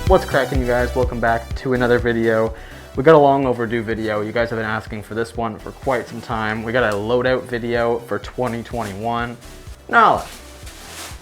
What's cracking, you guys? Welcome back to another video. We got a long overdue video. You guys have been asking for this one for quite some time. We got a loadout video for 2021. Now,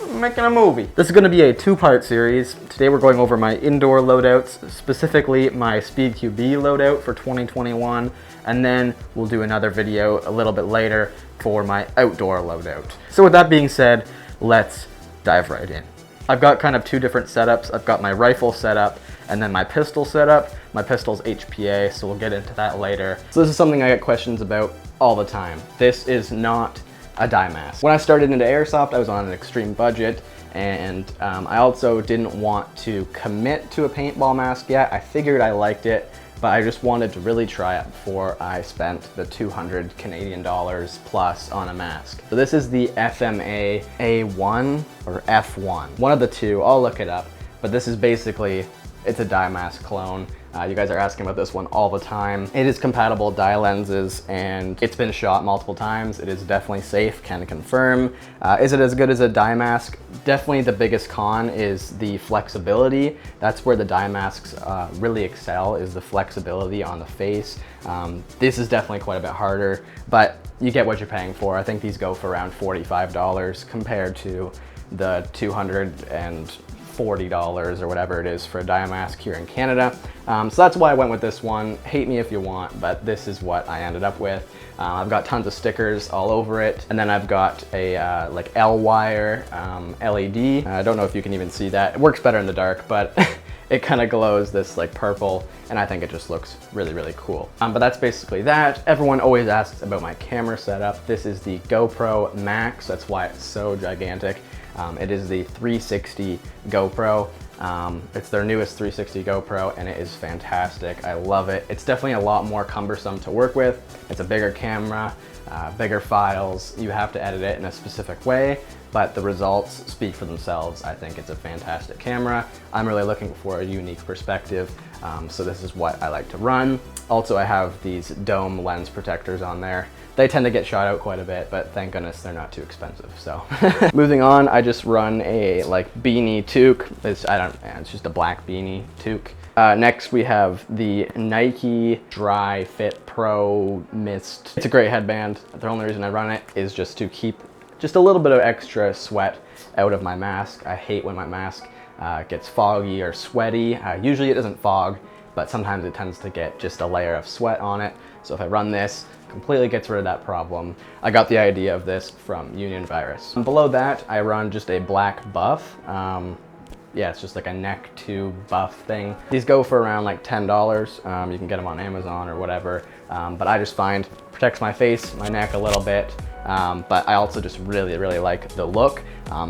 I'm making a movie. This is going to be a two-part series. Today we're going over my indoor loadouts, specifically my SPEEDQB loadout for 2021, and then we'll do another video a little bit later for my outdoor loadout. So with that being said, let's dive right in. I've got kind of two different setups. I've got my rifle setup and then my pistol setup. My pistol's HPA, so we'll get into that later. So this is something I get questions about all the time. This is not a dye mask. When I started into airsoft, I was on an extreme budget, and I also didn't want to commit to a paintball mask yet. I figured I liked it, but I just wanted to really try it before I spent the 200 Canadian dollars plus on a mask. So this is the FMA A1 or F1. One of the two, I'll look it up, but this is basically, it's a dye mask clone. You guys are asking about this one all the time. It is compatible dye lenses and it's been shot multiple times. It is definitely safe, can confirm. Is it as good as a dye mask? Definitely the biggest con is the flexibility. That's where the dye masks really excel, is the flexibility on the face. This is definitely quite a bit harder, but you get what you're paying for. I think these go for around $45 compared to the $240 or whatever it is for a dye mask here in Canada. So that's why I went with this one. Hate me if you want, but this is what I ended up with. I've got tons of stickers all over it, and then I've got a like L-wire LED. I don't know if you can even see that. It works better in the dark, but it kind of glows this like purple, and I think it just looks really, really cool. But that's basically that. Everyone always asks about my camera setup. This is the GoPro Max. That's why it's so gigantic. It is the 360 GoPro. It's their newest 360 GoPro, and it is fantastic. I love it. It's definitely a lot more cumbersome to work with. It's a bigger camera, bigger files. You have to edit it in a specific way, but the results speak for themselves. I think it's a fantastic camera. I'm really looking for a unique perspective, so this is what I like to run. Also, I have these dome lens protectors on there. They tend to get shot out quite a bit, but thank goodness they're not too expensive, so. Moving on, I just run a like beanie toque. It's just a black beanie toque. Next we have the Nike Dry Fit Pro Mist. It's a great headband. The only reason I run it is just to keep just a little bit of extra sweat out of my mask. I hate when my mask gets foggy or sweaty. Usually it doesn't fog, but sometimes it tends to get just a layer of sweat on it. So if I run this, completely gets rid of that problem. I got the idea of this from Union Virus. Below that, I run just a black buff. Yeah, it's just like a neck tube buff thing. These go for around like $10. You can get them on Amazon or whatever. But I just find protects my face, my neck a little bit. But I also just really, really like the look.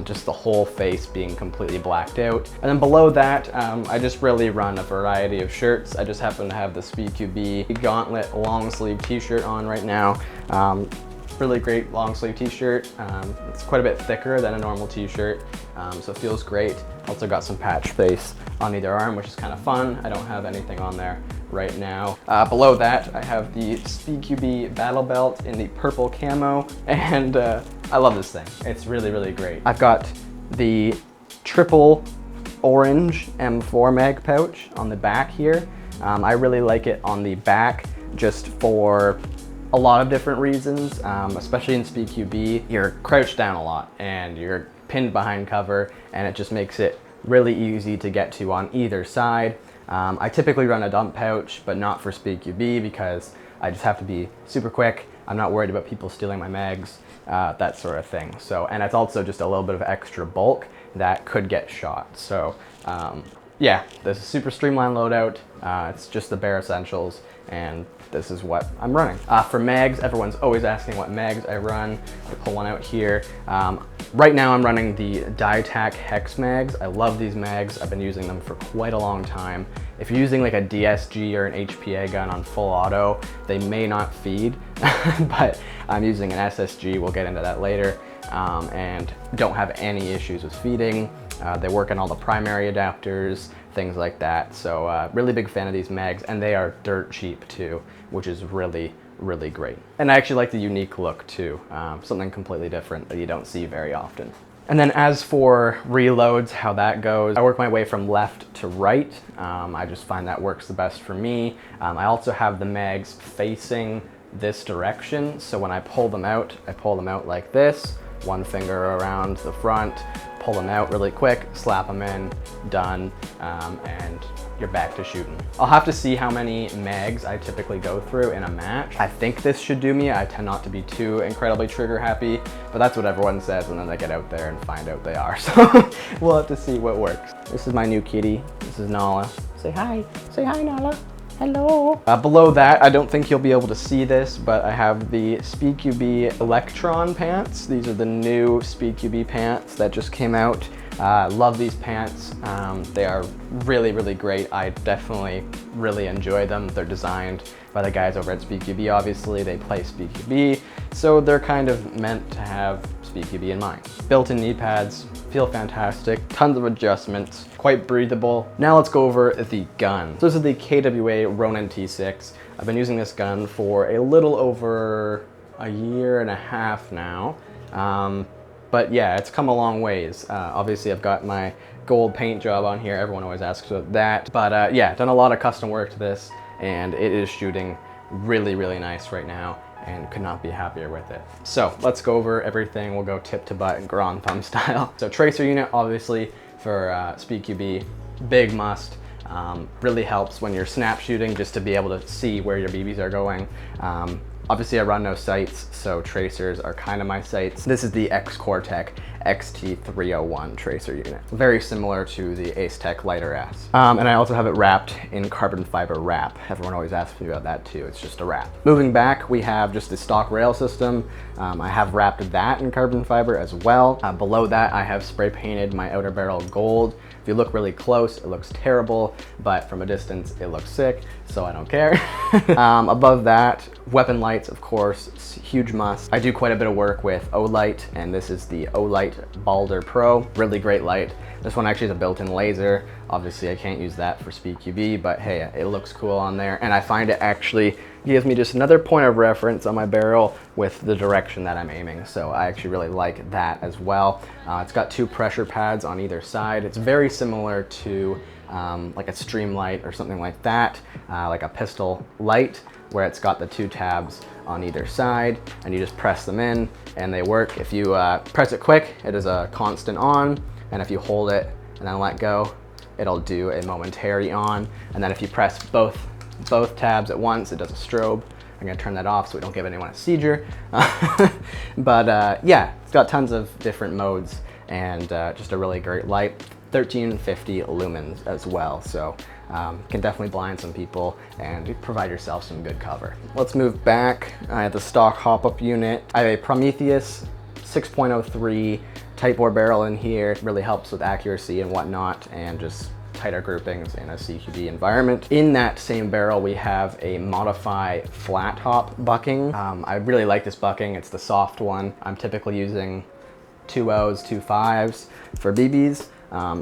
Just the whole face being completely blacked out. And then below that, I just really run a variety of shirts. I just happen to have the SPEEDQB Gauntlet long sleeve t-shirt on right now. Really great long sleeve t-shirt. It's quite a bit thicker than a normal t-shirt, so it feels great. Also got some patch face on either arm, which is kind of fun. I don't have anything on there right now. Below that, I have the SPEEDQB Battle Belt in the purple camo, and I love this thing. It's really, really great. I've got the triple orange M4 mag pouch on the back here. I really like it on the back just for a lot of different reasons, especially in SPEEDQB. You're crouched down a lot and you're pinned behind cover, and it just makes it really easy to get to on either side. I typically run a dump pouch, but not for SPEEDQB because I just have to be super quick. I'm not worried about people stealing my mags, that sort of thing. So, and it's also just a little bit of extra bulk that could get shot. So yeah, this is a super streamlined loadout. It's just the bare essentials, and this is what I'm running. For mags, everyone's always asking what mags I run. I pull one out here. Right now I'm running the Dietac Hex mags. I love these mags. I've been using them for quite a long time. If you're using like a DSG or an HPA gun on full auto, they may not feed, but I'm using an SSG. We'll get into that later. And don't have any issues with feeding. They work on all the primary adapters, things like that. So really big fan of these mags, and they are dirt cheap too, which is really, really great. And I actually like the unique look too, something completely different that you don't see very often. And then as for reloads, how that goes, I work my way from left to right. I just find that works the best for me. I also have the mags facing this direction, so when I pull them out like this, one finger around the front, pull them out really quick, slap them in, done, and you're back to shooting. I'll have to see how many mags I typically go through in a match. I think this should do me. I tend not to be too incredibly trigger happy, but that's what everyone says, and then they get out there and find out they are. So we'll have to see what works. This is my new kitty. This is Nala. Say hi. Say hi, Nala. Hello. Below that, I don't think you'll be able to see this, but I have the SPEEDQB Electron pants. These are the new SPEEDQB pants that just came out. Love these pants. They are really, really great. I definitely really enjoy them. They're designed by the guys over at SPEEDQB, obviously. They play SPEEDQB, so they're kind of meant to have SPEEDQB in mind. Built-in knee pads, feel fantastic, tons of adjustments, quite breathable. Now let's go over the gun. So this is the KWA Ronin T6. I've been using this gun for a little over a year and a half now. But yeah, it's come a long ways. Obviously I've got my gold paint job on here. Everyone always asks about that. But yeah, done a lot of custom work to this, and it is shooting really, really nice right now, and could not be happier with it. So let's go over everything. We'll go tip to butt and Grand Thumb style. So tracer unit, obviously for SPEEDQB, big must. Really helps when you're snap shooting, just to be able to see where your BBs are going. Obviously I run no sights, so tracers are kind of my sights. This is the X-Cortec XT301 tracer unit. Very similar to the Ace Tech Lighter S. And I also have it wrapped in carbon fiber wrap. Everyone always asks me about that too. It's just a wrap. Moving back, we have just the stock rail system. I have wrapped that in carbon fiber as well. Below that, I have spray painted my outer barrel gold. If you look really close, it looks terrible, but from a distance, it looks sick, so I don't care. Above that, weapon lights, of course, huge must. I do quite a bit of work with O-Light, and this is the O-Light Balder Pro. Really great light. This one actually is a built-in laser. Obviously, I can't use that for SPEEDQB, but hey, it looks cool on there, and I find it actually gives me just another point of reference on my barrel with the direction that I'm aiming. So I actually really like that as well. It's got two pressure pads on either side. It's very similar to like a Streamlight or something like that, like a pistol light, where it's got the two tabs on either side, and you just press them in and they work. If you press it quick, it is a constant on, and if you hold it and then let go, it'll do a momentary on. And then if you press both tabs at once, it does a strobe. I'm gonna turn that off so we don't give anyone a seizure. But yeah, it's got tons of different modes, and just a really great light. 1350 lumens as well, so can definitely blind some people and provide yourself some good cover. Let's move back. I have the stock hop-up unit. I have a Prometheus 6.03 tight bore barrel in here. It really helps with accuracy and whatnot, and just tighter groupings in a CQB environment. In that same barrel, we have a Modify flat top bucking. I really like this bucking. It's the soft one. I'm typically using 2.0s, 2.5s for BBs.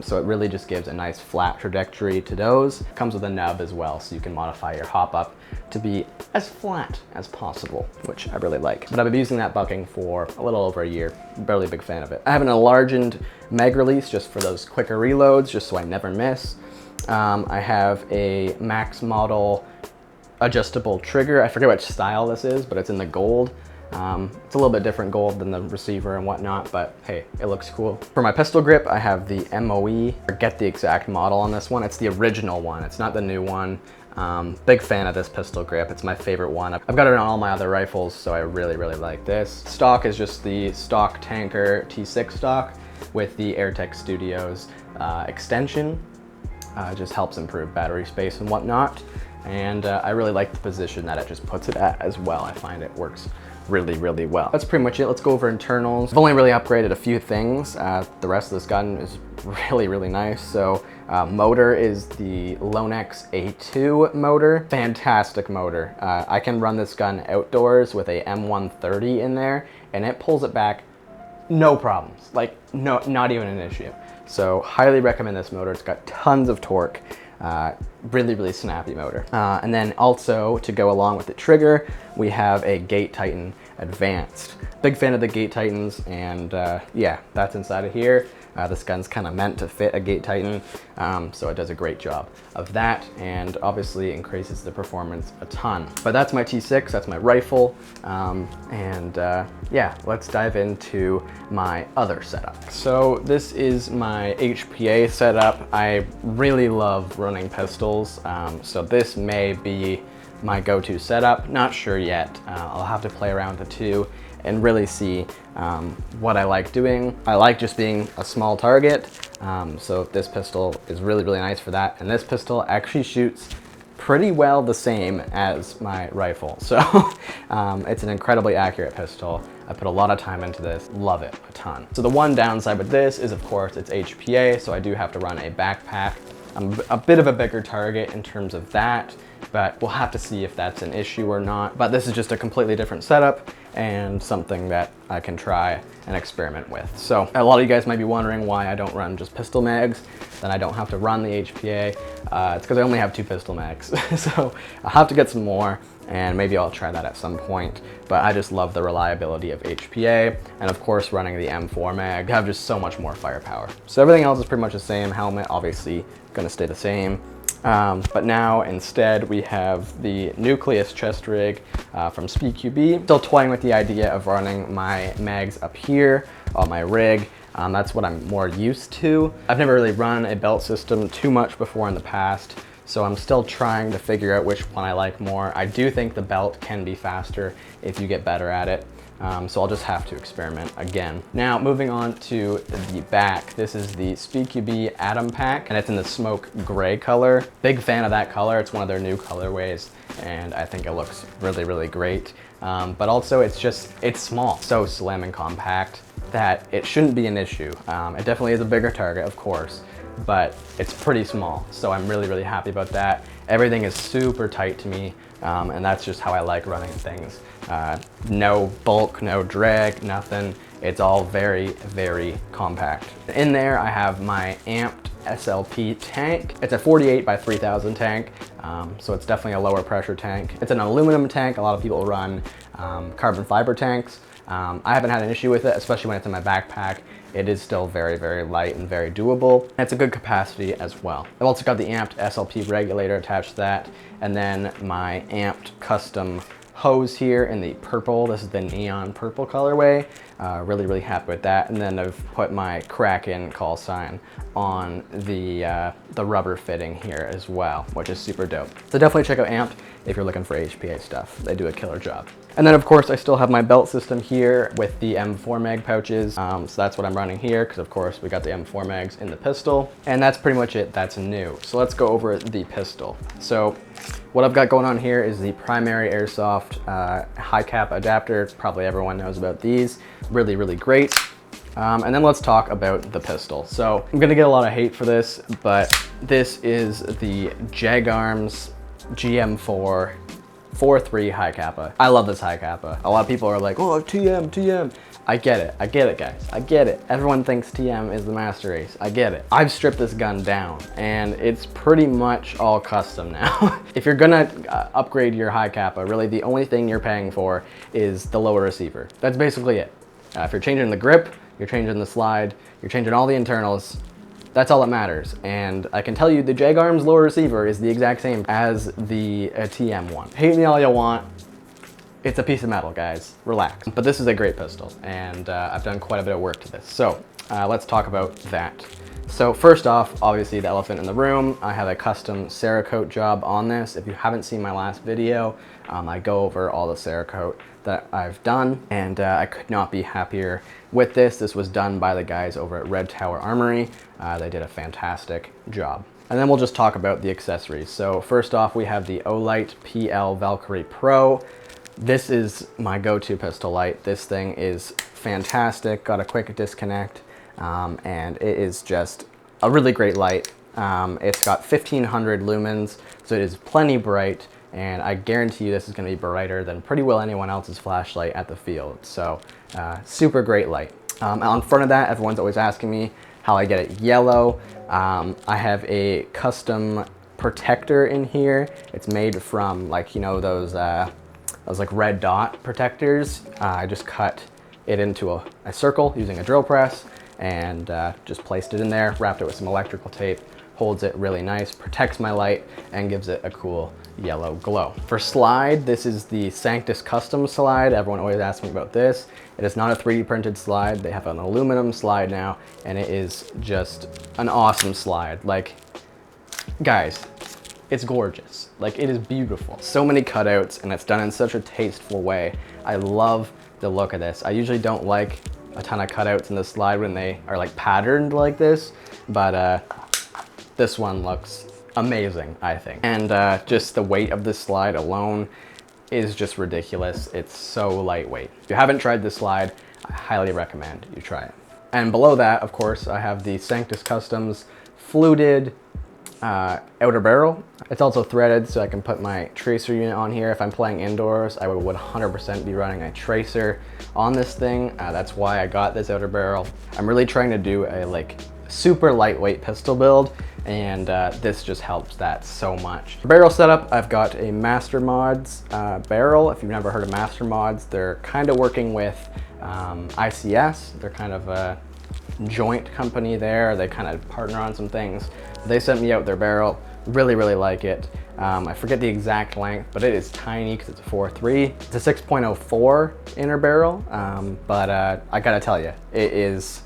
So it really just gives a nice flat trajectory to those. It comes with a nub as well, so you can modify your hop up to be as flat as possible, which I really like. But I've been using that bucking for a little over a year. Barely a big fan of it. I have an enlarged mag release just for those quicker reloads, just so I never miss. I have a Max model adjustable trigger. I forget which style this is, but it's in the gold. It's a little bit different gold than the receiver and whatnot, but hey, it looks cool. For my pistol grip, I have the MOE. I forget the exact model on this one. It's the original one. It's not the new one. Big fan of this pistol grip. It's my favorite one. I've got it on all my other rifles, so I really, really like this. Stock is just the stock Tanker T6 stock with the AirTech Studios extension. It just helps improve battery space and whatnot. And I really like the position that it just puts it at as well. I find it works really, really well. That's pretty much it. Let's go over internals. I've only really upgraded a few things. The rest of this gun is really, really nice. So motor is the Lonex A2 motor. Fantastic motor. I can run this gun outdoors with a M130 in there, and it pulls it back no problems. Like, no, not even an issue. So highly recommend this motor. It's got tons of torque. Really, really snappy motor. And then also, to go along with the trigger, we have a Gate Titan advanced. Big fan of the Gate Titans, and yeah, that's inside of here. This gun's kind of meant to fit a Gate Titan, so it does a great job of that, and obviously increases the performance a ton. But that's my T6, that's my rifle, and yeah, let's dive into my other setup. So this is my HPA setup. I really love running pistols, so this may be my go-to setup. Not sure yet. I'll have to play around with the two and really see what I like doing. I like just being a small target, so this pistol is really, really nice for that. And this pistol actually shoots pretty well the same as my rifle. So it's an incredibly accurate pistol. I put a lot of time into this, love it a ton. So the one downside with this is, of course, it's HPA, so I do have to run a backpack. I'm a bit of a bigger target in terms of that, but we'll have to see if that's an issue or not. But this is just a completely different setup and something that I can try and experiment with. So a lot of you guys might be wondering why I don't run just pistol mags, then I don't have to run the HPA. It's because I only have 2 pistol mags. So I'll have to get some more, and maybe I'll try that at some point. But I just love the reliability of HPA, and of course running the M4 mag, I have just so much more firepower. So everything else is pretty much the same. Helmet obviously gonna stay the same. But now instead we have the Nucleus chest rig from SPEEDQB. Still toying with the idea of running my mags up here on my rig. That's what I'm more used to. I've never really run a belt system too much before in the past, so I'm still trying to figure out which one I like more. I do think the belt can be faster if you get better at it. So I'll just have to experiment again. Now, moving on to the back. This is the SPEEDQB Atom Pack, and it's in the smoke gray color. Big fan of that color. It's one of their new colorways, and I think it looks really, really great. But also it's small, so slim and compact that it shouldn't be an issue. It definitely is a bigger target, of course, but it's pretty small. So I'm really, really happy about that. Everything is super tight to me, and that's just how I like running things. No bulk, no drag, nothing. It's all very, very compact. In there, I have my amped SLP tank. It's a 48 by 3000 tank, so it's definitely a lower pressure tank. It's an aluminum tank. A lot of people run carbon fiber tanks. I haven't had an issue with it, especially when it's in my backpack. It is still very, very light and very doable. It's a good capacity as well. I've also got the amped SLP regulator attached to that, and then my amped custom hose here in the purple. This is the neon purple colorway. Really, really happy with that. And then I've put my Kraken call sign on the rubber fitting here as well, which is super dope. So definitely check out Amped if you're looking for HPA stuff. They do a killer job. And then of course I still have my belt system here with the M4 mag pouches. So that's what I'm running here, because of course we got the M4 mags in the pistol. And that's pretty much it, that's new. So let's go over the pistol. So what I've got going on here is the primary airsoft high cap adapter. Probably everyone knows about these. Really, really great. And then let's talk about the pistol. So I'm gonna get a lot of hate for this, but this is the Jagarms GM4 4.3 high kappa. I love this high kappa. A lot of people are like, oh, TM. I get it guys, I get it. Everyone thinks TM is the master ace, I get it. I've stripped this gun down and it's pretty much all custom now. If you're gonna upgrade your high kappa, really the only thing you're paying for is the lower receiver. That's basically it. If you're changing the grip, you're changing the slide, you're changing all the internals, that's all that matters. And I can tell you the Jagarms lower receiver is the exact same as the TM one. Hate me all you want. It's a piece of metal, guys, relax. But this is a great pistol, and I've done quite a bit of work to this. So let's talk about that. So first off, obviously the elephant in the room, I have a custom Cerakote job on this. If you haven't seen my last video, I go over all the Cerakote that I've done, and I could not be happier with this. This was done by the guys over at Red Tower Armory. They did a fantastic job. And then we'll just talk about the accessories. So first off, we have the Olight PL Valkyrie Pro. This is my go-to pistol light. This thing is fantastic, got a quick disconnect, and it is just a really great light. It's got 1500 lumens, so it is plenty bright, and I guarantee you this is gonna be brighter than pretty well anyone else's flashlight at the field. So super great light. On front of that, everyone's always asking me how I get it yellow. I have a custom protector in here. It's made from, like, you know, those those like red dot protectors. I just cut it into a circle using a drill press and just placed it in there, wrapped it with some electrical tape, holds it really nice, protects my light, and gives it a cool yellow glow. For slide, this is the Sanctus Custom slide. Everyone always asks me about this. It is not a 3D printed slide. They have an aluminum slide now, and it is just an awesome slide. Like, guys, it's gorgeous. Like, it is beautiful. So many cutouts, and it's done in such a tasteful way. I love the look of this. I usually don't like a ton of cutouts in the slide when they are like patterned like this, but this one looks amazing, I think. And just the weight of this slide alone is just ridiculous. It's so lightweight. If you haven't tried this slide, I highly recommend you try it. And below that, of course, I have the Sanctus Customs fluted outer barrel. It's also threaded, so I can put my tracer unit on here. If I'm playing indoors, I would 100% be running a tracer on this thing. That's why I got this outer barrel. I'm really trying to do a like super lightweight pistol build, and this just helps that so much. For barrel setup, I've got a Master Mods barrel. If you've never heard of Master Mods, they're kind of working with ICS. They're kind of a joint company there. They kind of partner on some things. They sent me out their barrel. Really, really like it. I forget the exact length, but it is tiny because it's a 4.3. It's a 6.04 inner barrel, but I gotta tell you, it is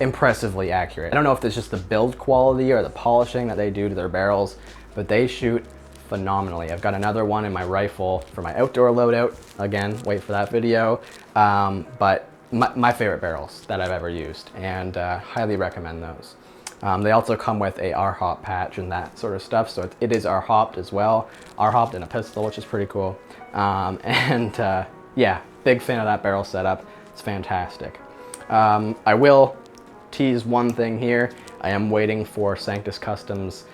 impressively accurate. I don't know if it's just the build quality or the polishing that they do to their barrels, but they shoot phenomenally. I've got another one in my rifle for my outdoor loadout. Again, wait for that video. But my favorite barrels that I've ever used, and highly recommend those. They also come with a R-hop patch and that sort of stuff, so it is R-hopped as well. R-hopped in a pistol, which is pretty cool. Yeah, big fan of that barrel setup. It's fantastic. I will tease one thing here. I am waiting for Sanctus Customs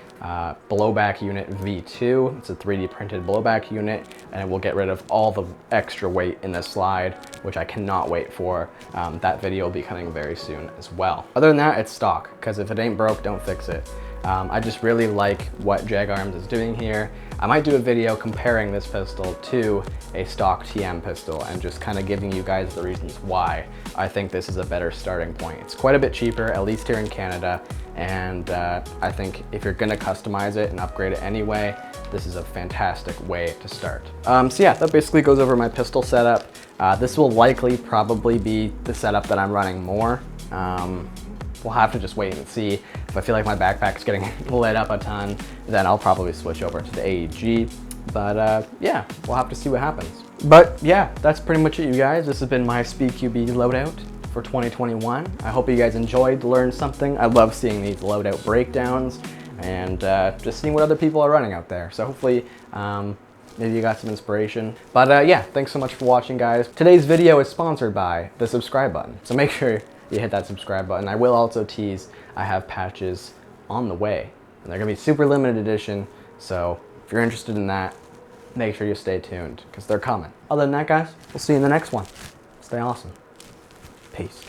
blowback unit V2. It's a 3D printed blowback unit, and it will get rid of all the extra weight in the slide, which I cannot wait for. That video will be coming very soon as well. Other than that, it's stock, because if it ain't broke, don't fix it. I just really like what Jag Arms is doing here. I might do a video comparing this pistol to a stock TM pistol and just kind of giving you guys the reasons why I think this is a better starting point. It's quite a bit cheaper, at least here in Canada, and I think if you're gonna customize it and upgrade it anyway, this is a fantastic way to start. So yeah, that basically goes over my pistol setup. This will likely probably be the setup that I'm running more. We'll have to just wait and see. If I feel like my backpack's getting lit up a ton, then I'll probably switch over to the AEG. But yeah, we'll have to see what happens. But yeah, that's pretty much it, you guys. This has been my SPEEDQB loadout for 2021. I hope you guys enjoyed, learned something. I love seeing these loadout breakdowns and just seeing what other people are running out there. So hopefully, maybe you got some inspiration. But yeah, thanks so much for watching, guys. Today's video is sponsored by the subscribe button. So make sure you hit that subscribe button. I will also tease, I have patches on the way, and they're gonna be super limited edition. So if you're interested in that, make sure you stay tuned, because they're coming. Other than that, guys, we'll see you in the next one. Stay awesome. Peace.